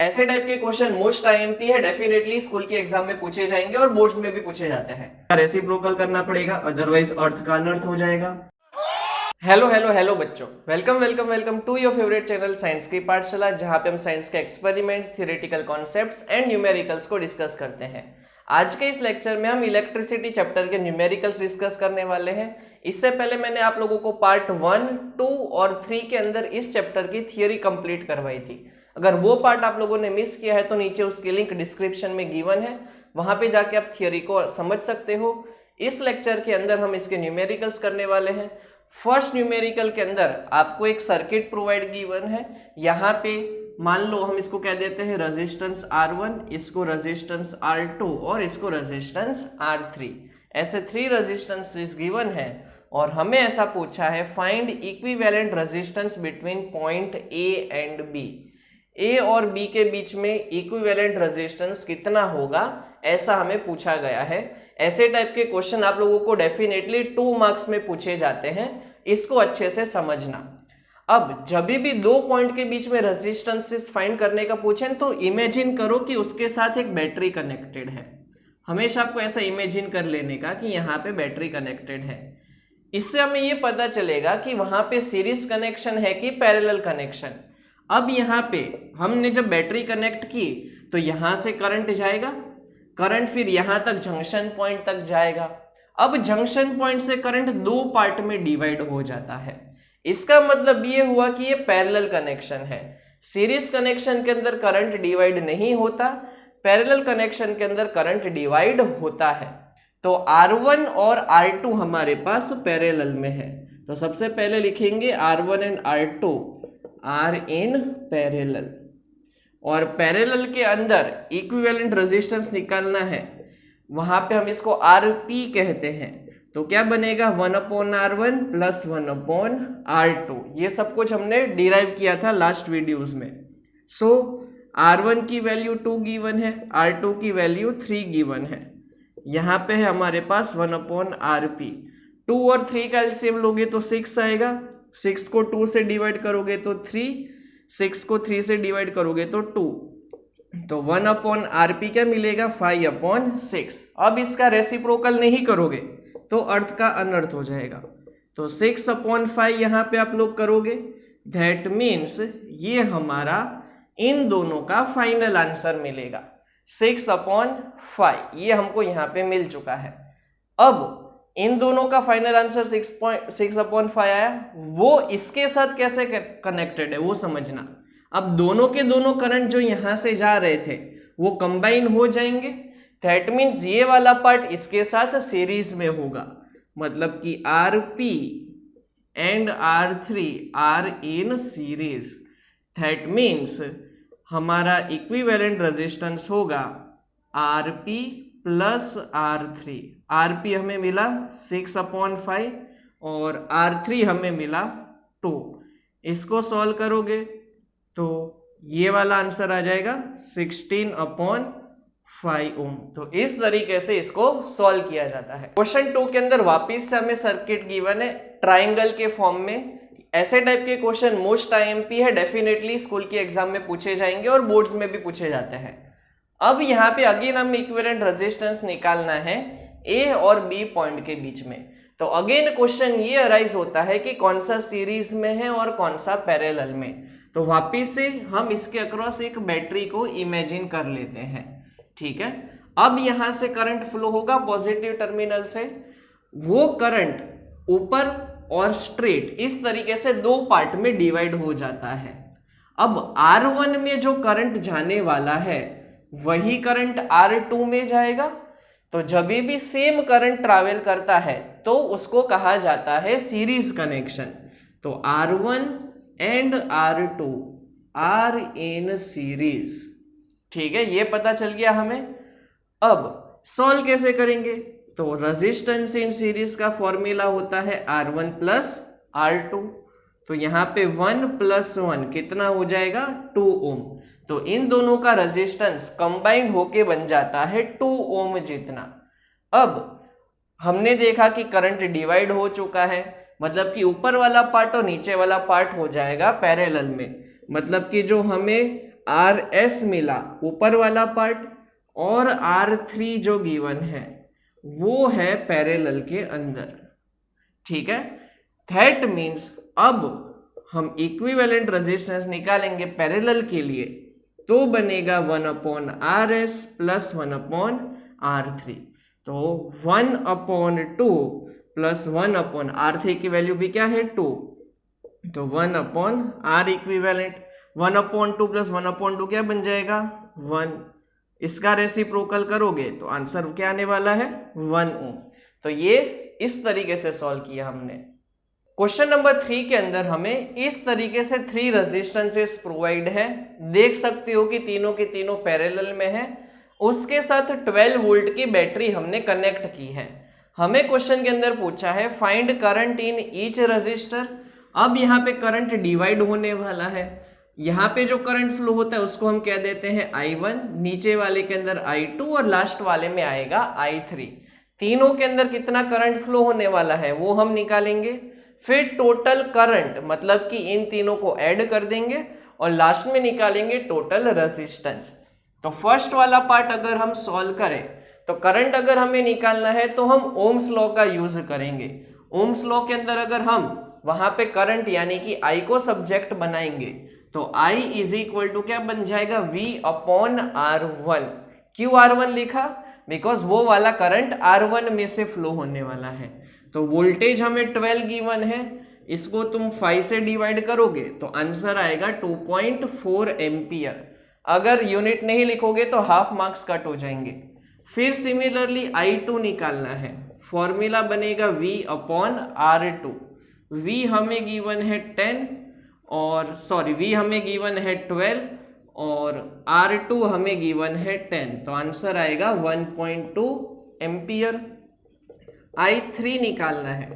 ऐसे टाइप के question most IMP है, डेफिनेटली स्कूल के एग्जाम में पूछे जाएंगे और बोर्ड्स में भी पूछे जाते हैं। रेसिप्रोकल करना पड़ेगा, अदरवाइज अर्थ का अनर्थ हो जाएगा। हेलो हेलो हेलो बच्चों, welcome welcome welcome to your favourite channel science की पाठशाला, जहां पे हम साइंस के experiments, theoretical concepts and numericals को डिस्कस करते हैं। आज के इस लेक्चर में हम इलेक्ट्रिसिटी चैप्टर के न्यूमेरिकल्स डिस्कस करने वाले हैं। इससे पहले मैंने आप लोगों को पार्ट 1, 2 और 3 के अंदर इस चैप्टर की थियोरी कंप्लीट करवाई थी। अगर वो पार्ट आप लोगों ने मिस किया है तो नीचे उसकी लिंक डिस्क्रिप्शन में गिवन है, वहां पे जाके आप थियोरी को समझ सकते हो। इस लेक्चर के अंदर हम इसके न्यूमेरिकल्स करने वाले हैं। फर्स्ट न्यूमेरिकल के अंदर आपको एक सर्किट प्रोवाइड गिवन है। यहाँ पे मान लो हम इसको कह देते हैं रेजिस्टेंस R1, इसको रेजिस्टेंस R2 और इसको रेजिस्टेंस R3। ऐसे 3 रेजिस्टेंसेस गिवन है और हमें ऐसा पूछा है find equivalent resistance between point A and B। A और B के बीच में इक्विवेलेंट रेजिस्टेंस कितना होगा, ऐसा हमें पूछा गया है। ऐसे टाइप के क्वेश्चन आप लोगों को डेफिनेटली 2 मार्क्स में पूछे जाते हैं, इसको अच्छे से समझना। अब जब भी 2 पॉइंट के बीच में रेजिस्टेंसेस फाइंड करने का पूछें तो इमेजिन करो कि उसके साथ एक बैटरी कनेक्टेड है। हमेशा आपको ऐसा इमेजिन कर लेने का कि यहाँ पे बैटरी कनेक्टेड है। इससे हमें ये पता चलेगा कि वहां पे सीरीज कनेक्शन है कि पैरेलल कनेक्शन। अब यहाँ पे हमने जब बैटरी कनेक्ट की तो यहाँ से करंट जाएगा, करंट फिर यहाँ तक जंक्शन पॉइंट तक जाएगा। अब जंक्शन पॉइंट से करंट 2 पार्ट में डिवाइड हो जाता है। इसका मतलब ये हुआ कि ये पैरेलल कनेक्शन है। सीरीज कनेक्शन के अंदर करंट डिवाइड नहीं होता, पैरेलल कनेक्शन के अंदर करंट डिवाइड होता है। तो R1 और R2 हमारे पास पैरेलल में है, तो सबसे पहले लिखेंगे R1 and R2 are in parallel. और पैरेलल के अंदर इक्विवेलेंट रेजिस्टेंस निकालना है, वहां पे हम इसको RP कहते हैं। तो क्या बनेगा 1/R1 प्लस 1/R2। ये सब कुछ हमने डिराइव किया था लास्ट वीडियोस में। सो R1 की वैल्यू 2 गिवन है, R2 की वैल्यू 3 गिवन है। यहाँ पे है हमारे पास 1/RP। 2 और 3 का एलसीएम लोगे तो 6 आएगा। 6 को 2 से डिवाइड करोगे तो 3, 6 को 3 से डिवाइड करोगे तो 2। तो 1/RP क्या मिलेगा 5/6। अब इसका रेसिप्रोकल नहीं करोगे तो अर्थ का अनर्थ हो जाएगा। तो 6/5 यहाँ पे आप लोग करोगे, दैट मीन्स ये हमारा इन दोनों का फाइनल आंसर मिलेगा 6/5। ये हमको यहाँ पे मिल चुका है। अब इन दोनों का फाइनल आंसर 6/5 आया, वो इसके साथ कैसे कनेक्टेड है वो समझना। अब दोनों के दोनों करंट जो यहां से जा रहे थे वो कंबाइन हो जाएंगे, दैट मीन्स ये वाला पार्ट इसके साथ सीरीज में होगा। मतलब कि RP and R3 are in series, that means हमारा इक्विवेलेंट रेजिस्टेंस होगा RP प्लस R3। RP हमें मिला 6/5 और R3 हमें मिला 2। इसको सॉल्व करोगे तो ये वाला आंसर आ जाएगा 16/5 ओम। तो इस तरीके से इसको सॉल्व किया जाता है। क्वेश्चन 2 के अंदर वापिस से हमें सर्किट गिवन है ट्राइंगल के फॉर्म में। ऐसे टाइप के क्वेश्चन मोस्ट आईएमपी है, डेफिनेटली स्कूल के एग्जाम में पूछे जाएंगे और बोर्ड्स में भी पूछे जाते हैं। अब यहाँ पे अगेन हमें इक्विवेलेंट रेजिस्टेंस निकालना है A और B पॉइंट के बीच में। तो अगेन क्वेश्चन ये अराइज होता है कि कौन सा सीरीज में है और कौन सा पैरेलल में। तो वापिस से हम इसके अक्रॉस एक बैटरी को इमेजिन कर लेते हैं, ठीक है। अब यहाँ से करंट फ्लो होगा पॉजिटिव टर्मिनल से। वो करंट ऊपर और स्ट्रेट इस तरीके से 2 पार्ट में डिवाइड हो जाता है। अब R1 में जो करंट जाने वाला है वही करंट R2 में जाएगा। तो जब भी सेम करंट ट्रैवल करता है तो उसको कहा जाता है सीरीज कनेक्शन। तो R1 and R2 are in series, ठीक है, ये पता चल गया हमें। अब सॉल्व कैसे करेंगे, तो रेजिस्टेंस इन सीरीज का फॉर्मूला होता है R1 प्लस R2। तो यहाँ पे 1 + 1 कितना हो जाएगा 2 ओम। तो इन दोनों का रेजिस्टेंस कंबाइंड होके बन जाता है 2 ओम जितना। अब हमने देखा कि करंट डिवाइड हो चुका है, मतलब कि ऊपर वाला पार्ट और नीचे वाला पार्ट हो जाएगा पैरेलल में। मतलब कि जो हमें आर एस मिला ऊपर वाला पार्ट, और R3 जो गिवन है वो है पैरेलल के अंदर। ठीक है, दैट मीन्स अब हम इक्विवेलेंट रेजिस्टेंस निकालेंगे पैरेलल के लिए, तो बनेगा 1/RS प्लस 1/R3। तो 1/2 प्लस 1/R3 की वैल्यू भी क्या है 2, तो 1/R इक्विवेलेंट, 1/2 प्लस 1/2 क्या बन जाएगा 1। इसका रेसिप्रोकल करोगे तो आंसर क्या आने वाला है 1 ओम। तो ये इस तरीके से सॉल्व किया हमने। क्वेश्चन नंबर 3 के अंदर हमें इस तरीके से 3 रेजिस्टेंसेस प्रोवाइड है, देख सकते हो कि तीनों के तीनों पैरेलल में है, उसके साथ 12 वोल्ट की बैटरी हमने कनेक्ट की है। हमें क्वेश्चन के अंदर पूछा है find current in each resistor. अब यहाँ पे करंट डिवाइड होने वाला है, यहाँ पे जो करंट फ्लो होता है उसको हम कह देते हैं I1, नीचे वाले के अंदर I2 और लास्ट वाले में आएगा I3। तीनों के अंदर कितना करंट फ्लो होने वाला है वो हम निकालेंगे, फिर टोटल करंट मतलब कि इन तीनों को ऐड कर देंगे और लास्ट में निकालेंगे टोटल रेजिस्टेंस। तो फर्स्ट वाला पार्ट अगर हम सॉल्व करें तो करंट अगर हमें निकालना है तो हम ओम्स लॉ का यूज करेंगे। ओम्स लॉ के अंदर अगर हम वहां पे करंट यानी कि I को सब्जेक्ट बनाएंगे तो I इज इक्वल टू क्या बन जाएगा V/R1। क्यों R1 लिखा, बिकॉज वो वाला करंट R1 में से फ्लो होने वाला है। तो वोल्टेज हमें 12 गिवन है, इसको तुम 5 से डिवाइड करोगे तो आंसर आएगा 2.4 एम्पियर। अगर यूनिट नहीं लिखोगे तो हाफ मार्क्स कट हो जाएंगे। फिर सिमिलरली I2 निकालना है, फॉर्मूला बनेगा V/R2। V हमें गिवन है 10 और V हमें गिवन है 12 और R2 हमें गिवन है 10, तो आंसर आएगा 1.2 एम्पियर। I3 निकालना है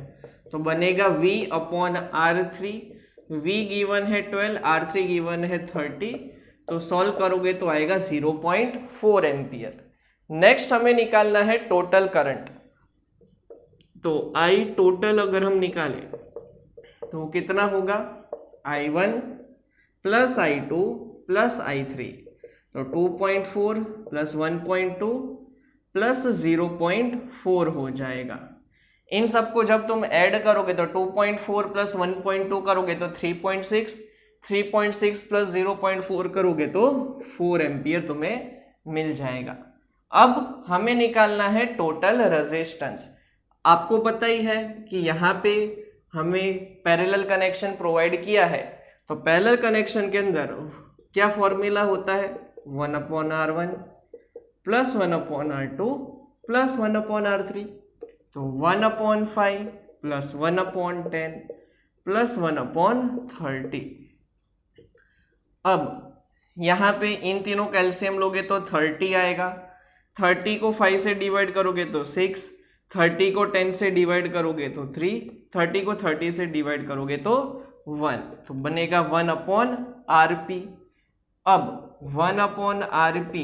तो बनेगा V/R3। V गिवन है 12, R3 गिवन है 30, तो सॉल्व करोगे तो आएगा 0.4 एम्पियर। नेक्स्ट हमें निकालना है टोटल करंट। तो I टोटल अगर हम निकालें तो कितना होगा I1 plus I2 plus I3, तो 2.4 प्लस 1.2 प्लस 0.4 हो जाएगा। इन सबको जब तुम ऐड करोगे तो 2.4 प्लस 1.2 करोगे तो 3.6, 3.6 प्लस 0.4 करोगे तो 4 एम्पियर तुम्हें मिल जाएगा। अब हमें निकालना है टोटल रेजिस्टेंस। आपको पता ही है कि यहाँ पे हमें पैरेलल कनेक्शन प्रोवाइड किया है, तो पैरेलल कनेक्शन के अंदर क्या फॉर्मूला होता है 1/R1 plus 1/R2 plus 1/R3, तो 1/5 प्लस 1/10 प्लस 1/30। अब यहाँ पे इन तीनों का एलसीएम लोगे तो 30 आएगा। 30 को 5 से डिवाइड करोगे तो 6, 30 को 10 से डिवाइड करोगे तो 3, 30 को 30 से डिवाइड करोगे तो 1, तो बनेगा 1/RP। अब 1/RP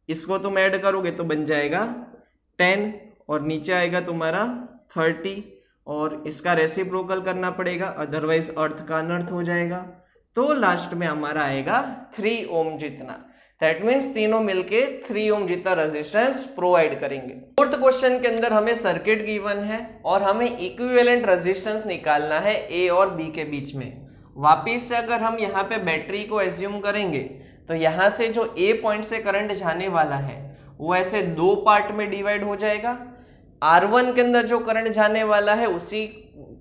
इसको तुम ऐड करोगे तो बन जाएगा 10 और नीचे आएगा तुम्हारा 30 और इसका रेसिप्रोकल करना पड़ेगा, अदरवाइज अर्थ का अनर्थ हो जाएगा। तो लास्ट में हमारा आएगा 3 ओम जितना। दैट मीन्स तीनों मिलके 3 ओम जितना रेजिस्टेंस प्रोवाइड करेंगे। फोर्थ क्वेश्चन के अंदर हमें सर्किट गिवन है और हमें इक्विवेलेंट रेजिस्टेंस निकालना है ए और बी के बीच में। वापिस से अगर हम यहाँ पे बैटरी को एज्यूम करेंगे तो यहाँ से जो ए पॉइंट से करंट जाने वाला है वो ऐसे 2 पार्ट में डिवाइड हो जाएगा। R1 के अंदर जो करंट जाने वाला है उसी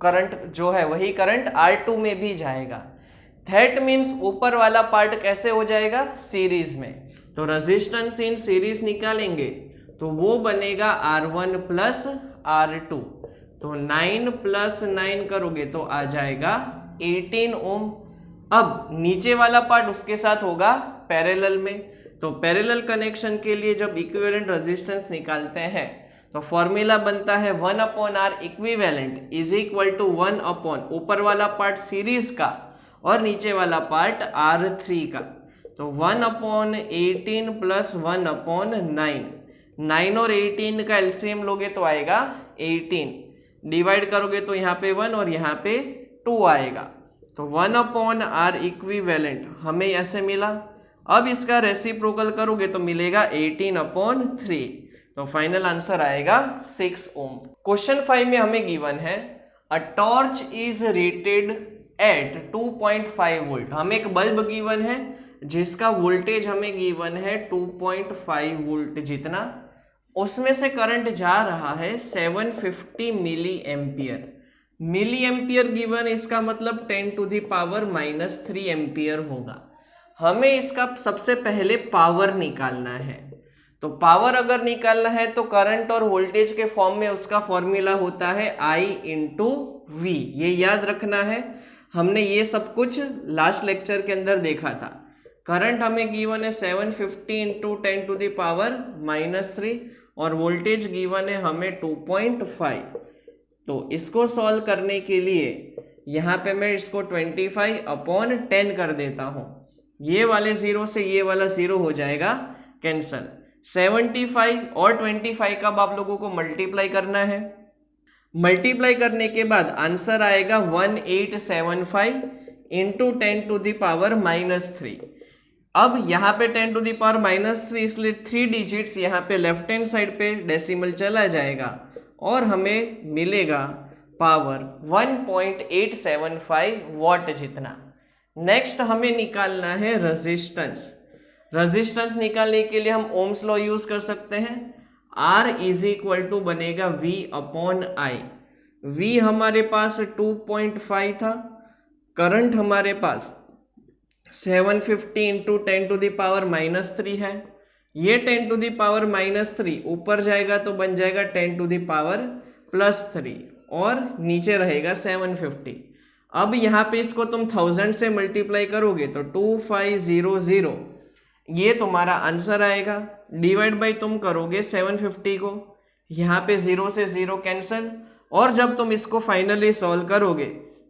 करंट जो है वही करंट R2 में भी जाएगा। दैट मीन्स ऊपर वाला पार्ट कैसे हो जाएगा सीरीज में, तो रेजिस्टेंस इन सीरीज निकालेंगे तो वो बनेगा R1 प्लस R2, तो 9 प्लस 9 करोगे तो आ जाएगा 18 ओम। अब नीचे वाला पार्ट उसके साथ होगा पैरेलल में, तो पैरेलल कनेक्शन के लिए जब इक्विवेलेंट रेजिस्टेंस निकालते हैं तो फॉर्मूला बनता है 1/R equivalent is equal to 1/ ऊपर वाला पार्ट सीरीज का और नीचे वाला पार्ट R3 का, तो 1/18 प्लस 1/9, 9 और 18 का एलसीएम लोगे तो आएगा 18, डिवाइड करोगे तो यहाँ पे 1 और यहाँ पे 2 आएगा, तो 1/R इक्विवेलेंट हमें ऐसे मिला। अब इसका रेसिप्रोकल करोगे तो मिलेगा 18/3, तो फाइनल आंसर आएगा 6 ओम। क्वेश्चन 5 में हमें गिवन है a torch is rated eight 2.5 volt. हमें एक बल्ब गिवन है जिसका वोल्टेज हमें गिवन है 2.5 वोल्ट जितना, उसमें से करंट जा रहा है 750 milli ampere. Milli ampere given, इसका मतलब 10⁻³ एम्पियर होगा। हमें इसका सबसे पहले पावर निकालना है। तो पावर अगर निकालना है तो करंट और वोल्टेज के फॉर्म में उसका फॉर्मूला होता है I × V। ये याद रखना है, हमने ये सब कुछ लास्ट लेक्चर के अंदर देखा था। करंट हमें गिवन है 750 × 10⁻³ और वोल्टेज गिवन है हमें 2.5। तो इसको सॉल्व करने के लिए यहाँ पे मैं इसको 25/10 कर देता हूँ। ये वाले 0 से ये वाला 0 हो जाएगा कैंसल। 75 और 25 का आप लोगों को मल्टीप्लाई करना है। मल्टीप्लाई करने के बाद आंसर आएगा 1875 × 10⁻³ अब यहाँ पे 10⁻³ इसलिए 3 डिजिट्स यहाँ पे लेफ्ट हैंड साइड पे डेसिमल चला जाएगा और हमें मिलेगा पावर 1.875 वॉट जितना। नेक्स्ट हमें निकालना है रेजिस्टेंस। रेजिस्टेंस निकालने के लिए हम ओम्स लॉ यूज कर सकते हैं। R = बनेगा V/I। V हमारे पास 2.5 था, करंट हमारे पास 750 × 10⁻³ है। ये 10⁻³ ऊपर जाएगा तो बन जाएगा 10⁻+3 और नीचे रहेगा 750। अब यहाँ पे इसको तुम 1000 से मल्टीप्लाई करोगे तो 2500, ये तुम्हारा आंसर आएगा। डिवाइड बाई तुम करोगे 750 को, यहाँ पे 0 से 0 कैंसल, और जब तुम इसको फाइनली सॉल्व करोगे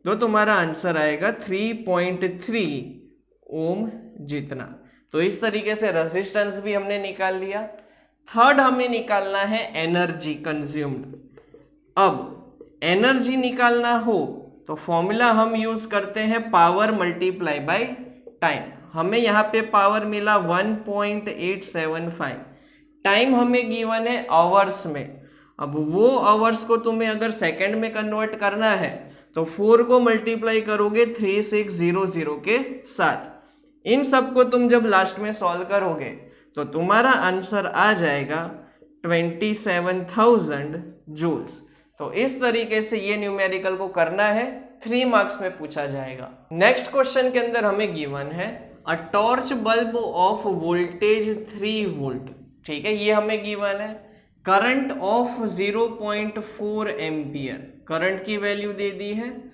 तो तुम्हारा आंसर आएगा 3.3 ओम जितना। तो इस तरीके से रेजिस्टेंस भी हमने निकाल लिया। थर्ड हमें निकालना है एनर्जी कंज्यूम्ड। अब एनर्जी निकालना हो तो फॉर्मूला हम यूज करते हैं पावर मल्टीप्लाई बाय टाइम। हमें यहाँ पे पावर मिला 1.875। टाइम हमें गिवन है आवर्स में। अब वो आवर्स को तुम्हें अगर सेकंड में कन्वर्ट करना है तो 4 को मल्टीप्लाई करोगे 3600 के साथ। इन सबको तुम जब लास्ट में सॉल्व करोगे तो तुम्हारा आंसर आ जाएगा 27,000 जूल्स। तो इस तरीके से ये न्यूमेरिकल को करना है, 3 मार्क्स में पूछा जाएगा। नेक्स्ट क्वेश्चन के अंदर हमें गिवन है a torch bulb of voltage 3 volt. ठीक है, ये हमें गिवन है। करंट ऑफ 0.4 एम्पियर, करंट की वैल्यू दे दी है।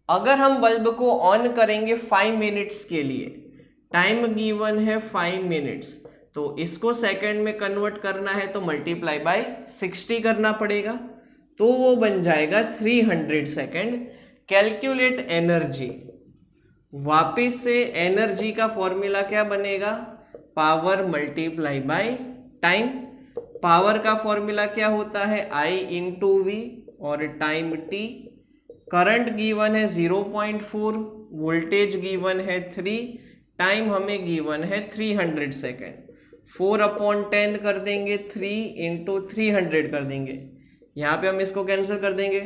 अगर हम बल्ब को ऑन करेंगे 5 मिनट्स के लिए, टाइम गिवन है 5 मिनट्स, तो इसको सेकंड में कन्वर्ट करना है तो मल्टीप्लाई बाय 60 करना पड़ेगा, तो वो बन जाएगा 300 सेकंड। कैलकुलेट एनर्जी, वापिस से एनर्जी का फॉर्मूला क्या बनेगा, power multiply by time. Power का फॉर्मूला क्या होता है, I × V और टाइम T। करंट गिवन है 0.4, वोल्टेज गिवन है 3, टाइम हमें गिवन है 300 सेकेंड। 4/10 कर देंगे, 3 × 300 कर देंगे, यहाँ पे हम इसको कैंसिल कर देंगे।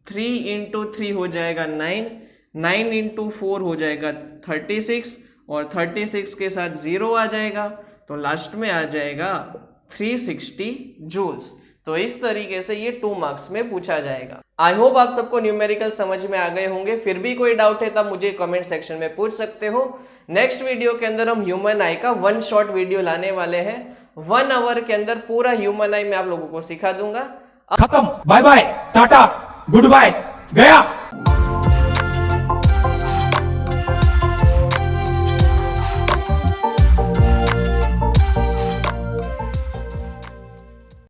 3 × 3 हो जाएगा 9, 9 × 4 हो जाएगा 36 और 36 के साथ 0 आ जाएगा, तो लास्ट में आ जाएगा 360 जूल्स। तो इस तरीके से ये 2 मार्क्स में पूछा जाएगा। आई होप आप सबको न्यूमेरिकल समझ में आ गए होंगे। फिर भी कोई डाउट है तब मुझे कमेंट सेक्शन में पूछ सकते हो। नेक्स्ट वीडियो के अंदर हम ह्यूमन आई का 1 शॉर्ट वीडियो लाने वाले हैं। 1 आवर के अंदर पूरा ह्यूमन आई मैं आप लोगों को सिखा दूंगा। खत्म, bye bye, tata, goodbye, गया।